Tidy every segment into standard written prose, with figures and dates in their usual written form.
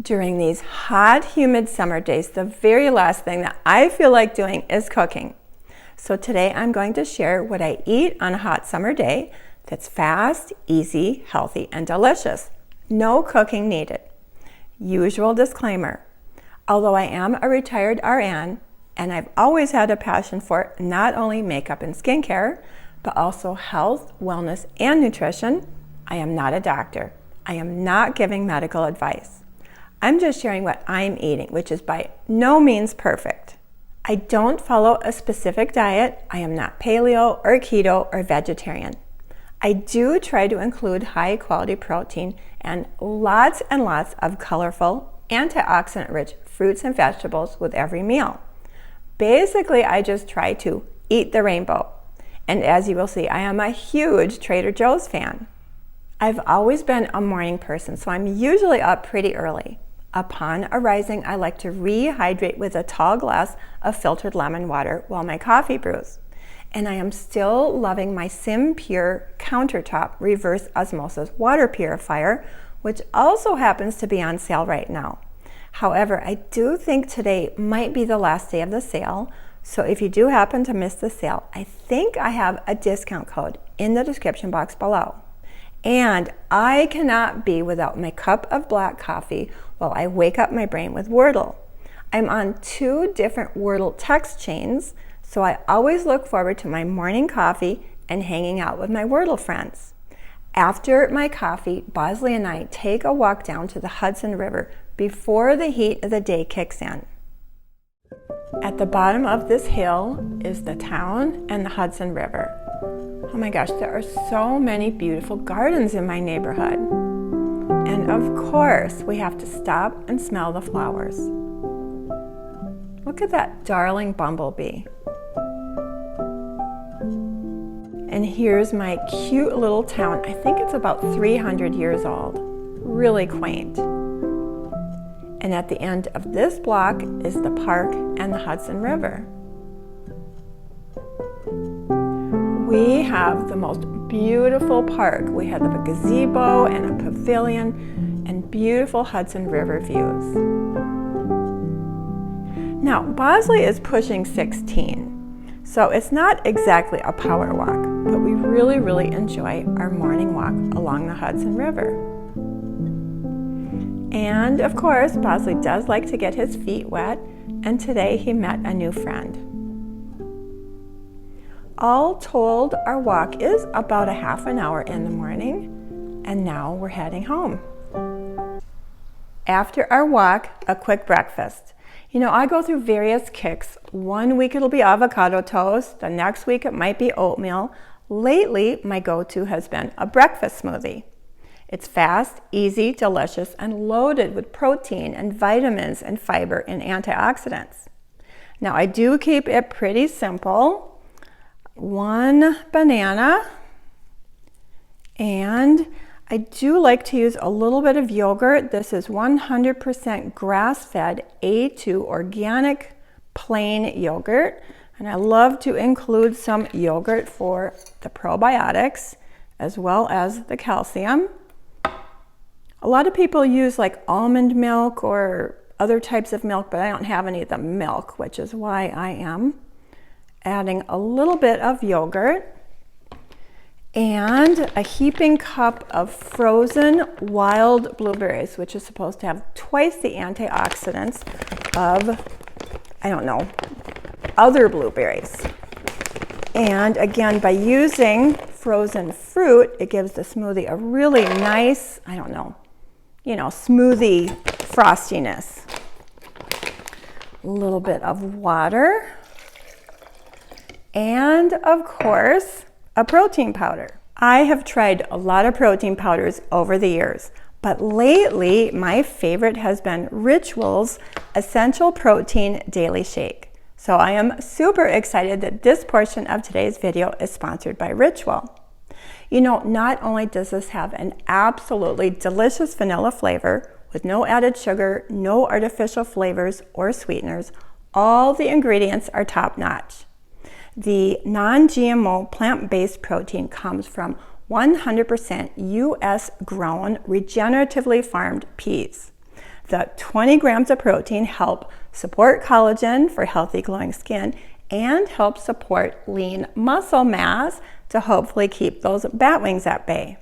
During these hot, humid summer days, the very last thing that I feel like doing is cooking. So today I'm going to share what I eat on a hot summer day that's fast, easy, healthy, and delicious. No cooking needed. Usual disclaimer, although I am a retired RN and I've always had a passion for not only makeup and skincare, but also health, wellness, and nutrition, I am not a doctor. I am not giving medical advice. I'm just sharing what I'm eating, which is by no means perfect. I don't follow a specific diet. I am not paleo or keto or vegetarian. I do try to include high quality protein and lots of colorful, antioxidant-rich fruits and vegetables with every meal. Basically, I just try to eat the rainbow. And as you will see, I am a huge Trader Joe's fan. I've always been a morning person, so I'm usually up pretty early. Upon arising, I like to rehydrate with a tall glass of filtered lemon water while my coffee brews. And I am still loving my SimPure countertop reverse osmosis water purifier, which also happens to be on sale right now. However, I do think today might be the last day of the sale, so if you do happen to miss the sale, I think I have a discount code in the description box below. And I cannot be without my cup of black coffee while I wake up my brain with Wordle. I'm on 2 different Wordle text chains, so I always look forward to my morning coffee and hanging out with my Wordle friends. After my coffee, Bosley and I take a walk down to the Hudson River before the heat of the day kicks in. At the bottom of this hill is the town and the Hudson River. Oh my gosh, there are so many beautiful gardens in my neighborhood. And of course, we have to stop and smell the flowers. Look at that darling bumblebee. And here's my cute little town. I think it's about 300 years old. Really quaint. And at the end of this block is the park and the Hudson River. We have the most beautiful park. We have a gazebo and a pavilion and beautiful Hudson River views. Now, Bosley is pushing 16, so it's not exactly a power walk, but we really enjoy our morning walk along the Hudson River. And of course, Bosley does like to get his feet wet, and today he met a new friend. All told, our walk is about a half an hour in the morning, and now we're heading home. After our walk, a quick breakfast. You know, I go through various kicks. One week it'll be avocado toast, the next week it might be oatmeal. Lately, my go-to has been a breakfast smoothie. It's fast, easy, delicious, and loaded with protein and vitamins and fiber and antioxidants. Now, I do keep it pretty simple. 1 banana, and I do like to use a little bit of yogurt. This is 100% grass-fed A2 organic plain yogurt, and I love to include some yogurt for the probiotics as well as the calcium. A lot of people use like almond milk or other types of milk, but I don't have any of the milk, which is why I am adding a little bit of yogurt and a heaping cup of frozen wild blueberries, which is supposed to have twice the antioxidants of, I don't know, other blueberries. And again, by using frozen fruit, it gives the smoothie a really nice, I don't know, smoothie frostiness. A little bit of water. And of course, a protein powder. I have tried a lot of protein powders over the years, but lately my favorite has been Ritual's Essential Protein Daily Shake. So I am super excited that this portion of today's video is sponsored by Ritual. You know, not only does this have an absolutely delicious vanilla flavor with no added sugar, no artificial flavors or sweeteners, all the ingredients are top-notch. The non-GMO plant-based protein comes from 100% US grown, regeneratively farmed peas. The 20 grams of protein help support collagen for healthy glowing skin and help support lean muscle mass to hopefully keep those bat wings at bay.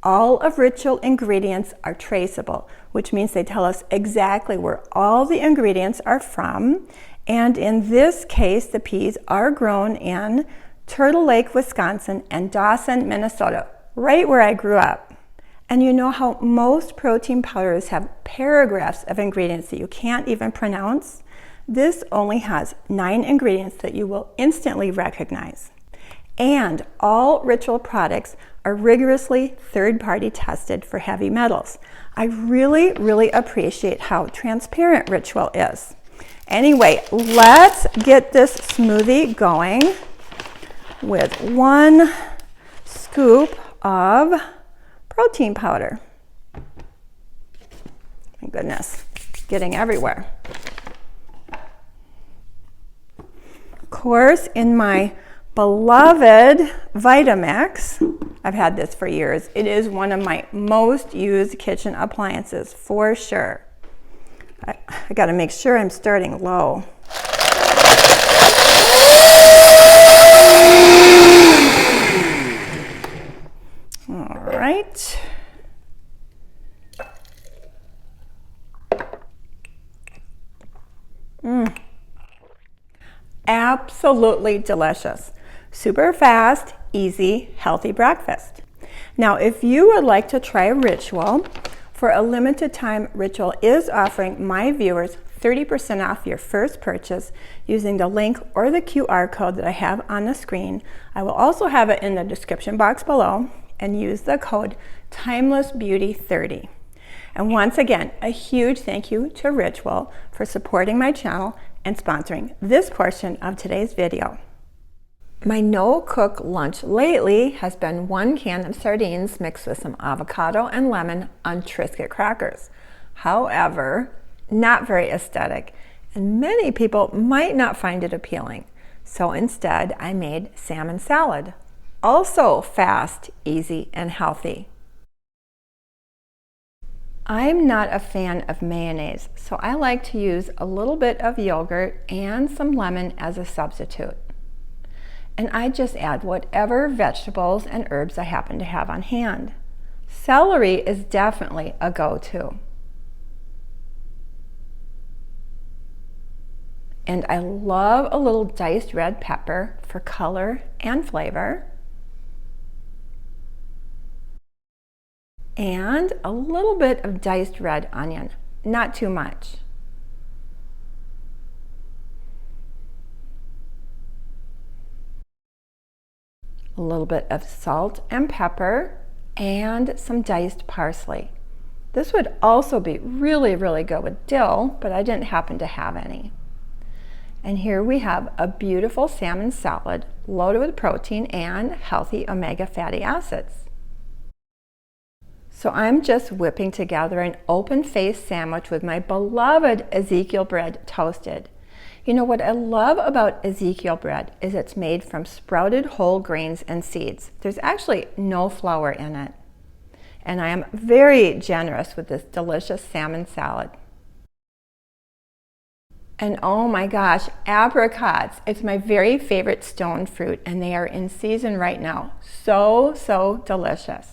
All of Ritual ingredients are traceable, which means they tell us exactly where all the ingredients are from. And in this case, the peas are grown in Turtle Lake, Wisconsin and Dawson, Minnesota, right where I grew up. And you know how most protein powders have paragraphs of ingredients that you can't even pronounce? This only has 9 ingredients that you will instantly recognize. And all Ritual products are rigorously third-party tested for heavy metals. I really appreciate how transparent Ritual is. Anyway, let's get this smoothie going with 1 scoop of protein powder. My goodness, getting everywhere. Of course, in my beloved Vitamix, I've had this for years. It is one of my most used kitchen appliances for sure. I got to make sure I'm starting low. All right. Absolutely delicious. Super fast, easy, healthy breakfast. Now, if you would like to try Ritual, for a limited time, Ritual is offering my viewers 30% off your first purchase using the link or the QR code that I have on the screen. I will also have it in the description box below, and use the code TIMELESSBEAUTY30. And once again, a huge thank you to Ritual for supporting my channel and sponsoring this portion of today's video. My no-cook lunch lately has been 1 can of sardines mixed with some avocado and lemon on Triscuit crackers. However, not very aesthetic, and many people might not find it appealing. So instead, I made salmon salad. Also fast, easy, and healthy. I'm not a fan of mayonnaise, so I like to use a little bit of yogurt and some lemon as a substitute. And I just add whatever vegetables and herbs I happen to have on hand. Celery is definitely a go-to. And I love a little diced red pepper for color and flavor. And a little bit of diced red onion, not too much. A little bit of salt and pepper and some diced parsley. This would also be really good with dill, but I didn't happen to have any. And here we have a beautiful salmon salad loaded with protein and healthy omega fatty acids. So I'm just whipping together an open-faced sandwich with my beloved Ezekiel bread toasted. You know what I love about Ezekiel bread is it's made from sprouted whole grains and seeds. There's actually no flour in it. And I am very generous with this delicious salmon salad. And oh my gosh, apricots. It's my very favorite stone fruit, and they are in season right now. So delicious.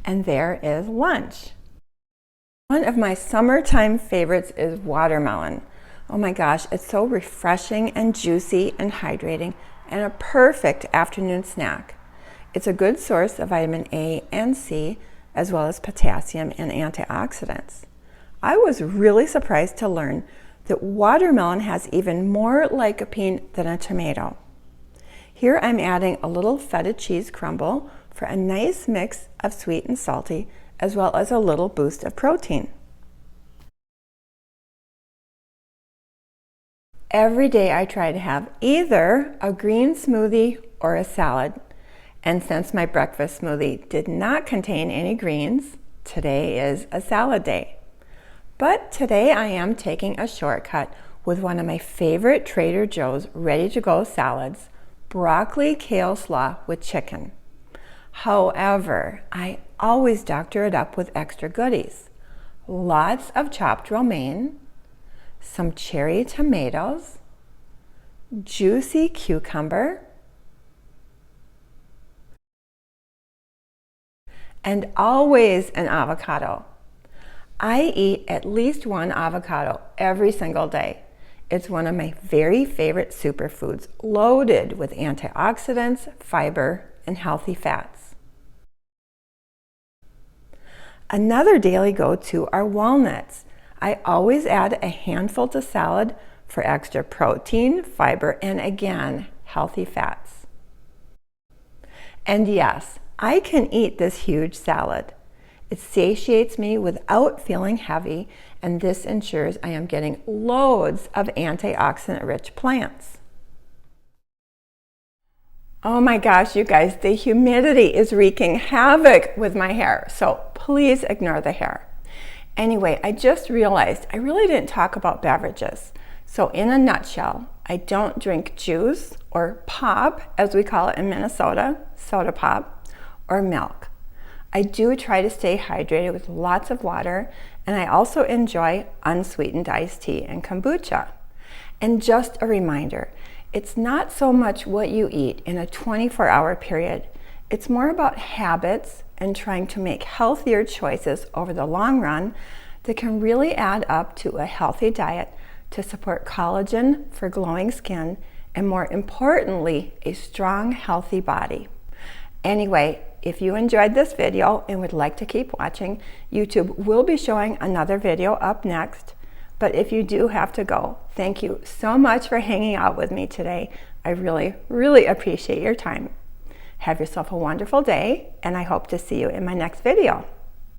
And there is lunch. One of my summertime favorites is watermelon. Oh my gosh, it's so refreshing and juicy and hydrating, and a perfect afternoon snack. It's a good source of vitamin A and C, as well as potassium and antioxidants. I was really surprised to learn that watermelon has even more lycopene than a tomato. Here I'm adding a little feta cheese crumble for a nice mix of sweet and salty, as well as a little boost of protein. Every day I try to have either a green smoothie or a salad. And since my breakfast smoothie did not contain any greens, today is a salad day. But today I am taking a shortcut with one of my favorite Trader Joe's ready-to-go salads, broccoli kale slaw with chicken. However, I always doctor it up with extra goodies. lots of chopped romaine, some cherry tomatoes, juicy cucumber, and always an avocado. I eat at least one avocado every single day. It's one of my very favorite superfoods, loaded with antioxidants, fiber, and healthy fats. Another daily go-to are walnuts. I always add a handful to salad for extra protein, fiber, and again, healthy fats. And yes, I can eat this huge salad. It satiates me without feeling heavy, and this ensures I am getting loads of antioxidant-rich plants. Oh my gosh, you guys, the humidity is wreaking havoc with my hair, so please ignore the hair. Anyway, I just realized I really didn't talk about beverages. So in a nutshell, I don't drink juice or pop, as we call it in Minnesota, soda pop, or milk. I do try to stay hydrated with lots of water, and I also enjoy unsweetened iced tea and kombucha. And just a reminder, it's not so much what you eat in a 24-hour period. It's more about habits and trying to make healthier choices over the long run that can really add up to a healthy diet to support collagen for glowing skin and, more importantly, a strong, healthy body. Anyway, if you enjoyed this video and would like to keep watching, YouTube will be showing another video up next. But if you do have to go, thank you so much for hanging out with me today. I really, really appreciate your time. Have yourself a wonderful day, and I hope to see you in my next video.